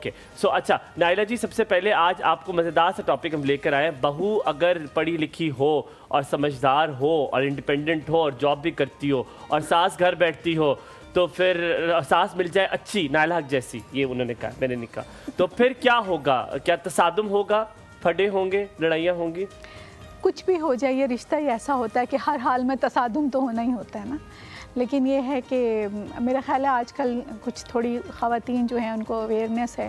Okay so अच्छा नायला जी, सबसे पहले आज आपको मज़ेदार सा टॉपिक हम लेकर आए हैं। बहू अगर पढ़ी लिखी हो और समझदार हो और इंडिपेंडेंट हो और जॉब भी करती हो और सास घर बैठती हो तो फिर सास मिल जाए अच्छी नायला हक जैसी, ये उन्होंने कहा, मैंने नहीं कहा, तो फिर क्या होगा? क्या तसादुम होगा, फटे होंगे, लड़ाइयाँ होंगी? कुछ भी हो जाए, ये रिश्ता ही ऐसा होता है कि हर हाल में तसादुम तो होना ही होता है ना। लेकिन ये है कि मेरा ख़्याल है आजकल कुछ थोड़ी ख़वातीन जो हैं उनको अवेयरनेस है।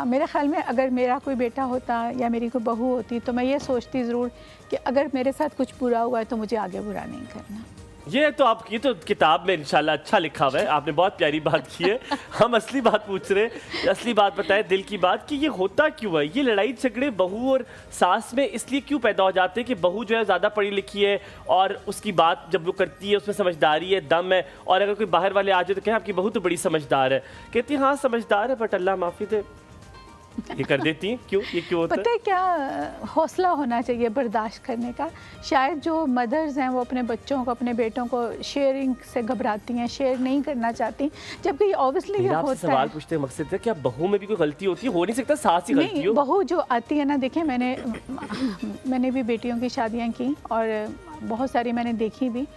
मेरे ख़्याल में अगर मेरा कोई बेटा होता या मेरी कोई बहू होती तो मैं ये सोचती ज़रूर कि अगर मेरे साथ कुछ बुरा हुआ है तो मुझे आगे बुरा नहीं करना। ये तो आपकी तो किताब में इंशाल्लाह अच्छा लिखा हुआ है, आपने बहुत प्यारी बात की है। हम असली बात पूछ रहे हैं, असली बात बताएं, दिल की बात कि ये होता क्यों है? ये लड़ाई झगड़े बहू और सास में इसलिए क्यों पैदा हो जाते हैं कि बहू जो है ज़्यादा पढ़ी लिखी है और उसकी बात जब वो करती है उसमें समझदारी है, दम है, और अगर कोई बाहर वाले आ जाए तो कहें आपकी बहू तो बड़ी समझदार है, कहती है हाँ समझदार है बट अल्लाह माफ़ी दे, ये कर देती हैं। क्यों? ये क्यों होता है? पता है क्या, हौसला होना चाहिए बर्दाश्त करने का। शायद जो मदर्स हैं वो अपने बच्चों को, अपने बेटों को शेयरिंग से घबराती हैं, शेयर नहीं करना चाहती, जबकि ऑब्वियसली ये होता है। सवाल पूछते हैं मकसद है क्या बहू में भी कोई गलती होती है? हो नहीं सकता सास ही गलती हो। बहू जो आती है ना, देखिए मैंने भी बेटियों की शादियाँ की और बहुत सारी मैंने देखी भी।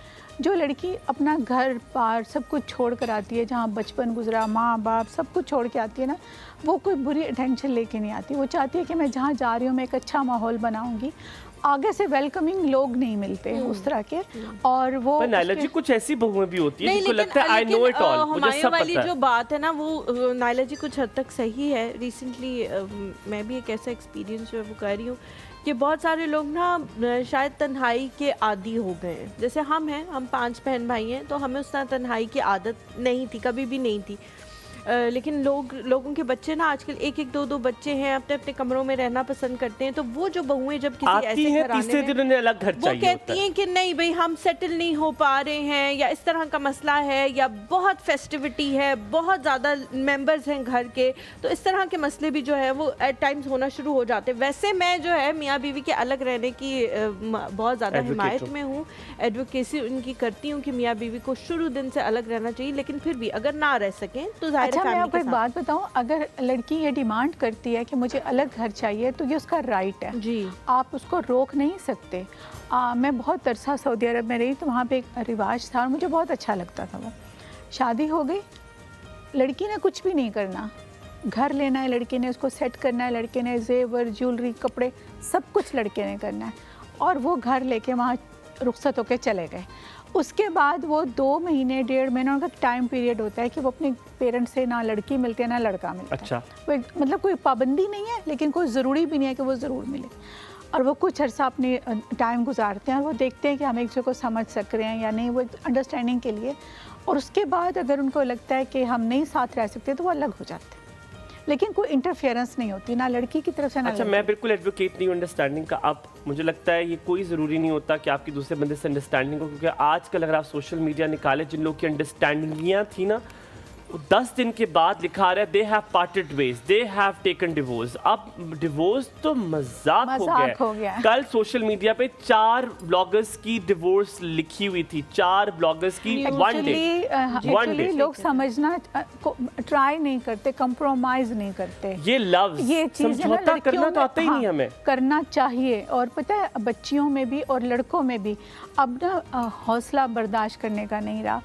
जो लड़की अपना घर बार सब कुछ छोड़ कर आती है, जहाँ बचपन गुजरा, माँ बाप सब कुछ छोड़ के आती है ना, वो कोई बुरी अटेंशन लेके नहीं आती। वो चाहती है कि मैं जहाँ जा रही हूँ मैं एक अच्छा माहौल बनाऊंगी। आगे से वेलकमिंग लोग नहीं मिलते उस तरह के। और वो नायला जी कुछ ऐसी बहुएं भी होती है जिनको लगता है आई नो इट ऑल, मुझे सब वाली पता है। जो बात है ना वो नायला जी कुछ हद तक सही है। रिसेंटली मैं भी एक ऐसा एक्सपीरियंस जो है वो कर रही हूँ कि बहुत सारे लोग ना शायद तन्हाई के आदी हो गए हैं। जैसे हम हैं, हम 5 बहन भाई हैं, तो हमें उस तरह तन्हाई की आदत नहीं थी, कभी भी नहीं थी। लेकिन लोगों के बच्चे ना आजकल 1-1, 2-2 बच्चे हैं, अपने अपने कमरों में रहना पसंद करते हैं। तो वो जो बहुएं जब किसी ऐसे तीसरे दिन उन्हें अलग घर चाहिए, वो कहती हैं कि नहीं भाई हम सेटल नहीं हो पा रहे हैं, या इस तरह का मसला है, या बहुत फेस्टिविटी है, बहुत ज़्यादा मेंबर्स हैं घर के, तो इस तरह के मसले भी जो है वो एट टाइम्स होना शुरू हो जाते हैं। वैसे मैं जो है मियाँ बीवी के अलग रहने की बहुत ज़्यादा हिमायत में हूँ, एडवोकेसी उनकी करती हूँ कि मियाँ बीवी को शुरू दिन से अलग रहना चाहिए। लेकिन फिर भी अगर ना रह सकें तो अच्छा, मैं आपको एक बात बताऊं, अगर लड़की ये डिमांड करती है कि मुझे अलग घर चाहिए तो ये उसका राइट है जी, आप उसको रोक नहीं सकते। मैं बहुत अरसा सऊदी अरब में रही तो वहाँ पे एक रिवाज था और मुझे बहुत अच्छा लगता था। वो शादी हो गई, लड़की ने कुछ भी नहीं करना, घर लेना है लड़के ने, उसको सेट करना है लड़के ने, जेवर ज्वेलरी कपड़े सब कुछ लड़के ने करना है, और वो घर लेके वहाँ रुखसत होकर चले गए। उसके बाद वो 2 महीने 1.5 महीने उनका टाइम पीरियड होता है कि वो अपने पेरेंट्स से ना लड़की मिलती है ना लड़का मिलता है। अच्छा, वो मतलब कोई पाबंदी नहीं है, लेकिन कोई ज़रूरी भी नहीं है कि वो ज़रूर मिले। और वो कुछ अर्सा अपने टाइम गुजारते हैं और वो देखते हैं कि हम एक दूसरे को समझ सक रहे हैं या नहीं, वो अंडरस्टैंडिंग के लिए। और उसके बाद अगर उनको लगता है कि हम नहीं साथ रह सकते तो वो अलग हो जाते हैं, लेकिन कोई इंटरफेरेंस नहीं होती ना लड़की की तरफ से ना। अच्छा, मैं बिल्कुल एडवोकेट नहीं हूँ अंडरस्टैंडिंग का। अब मुझे लगता है ये कोई ज़रूरी नहीं होता कि आपकी दूसरे बंदे से अंडरस्टैंडिंग हो, क्योंकि आजकल अगर आप सोशल मीडिया निकाले, जिन लोग की अंडरस्टैंडिंगियाँ थी ना, 10 दिन के बाद लिखा रहा है they have parted ways, they have taken divorce. अब डिवोर्स तो मजाक हो गया है। कल सोशल मीडिया पे 4 ब्लॉगर्स की डिवोर्स लिखी हुई थी, 4 ब्लॉगर्स की वन डे। लोग समझना ट्राई नहीं करते, कंप्रोमाइज नहीं करते। ये लव्स, ये चीज़ समझौता करना तो आता ही नहीं हमें। करना चाहिए। और पता है बच्चियों में भी और लड़कों में भी अब ना हौसला बर्दाश्त करने का नहीं रहा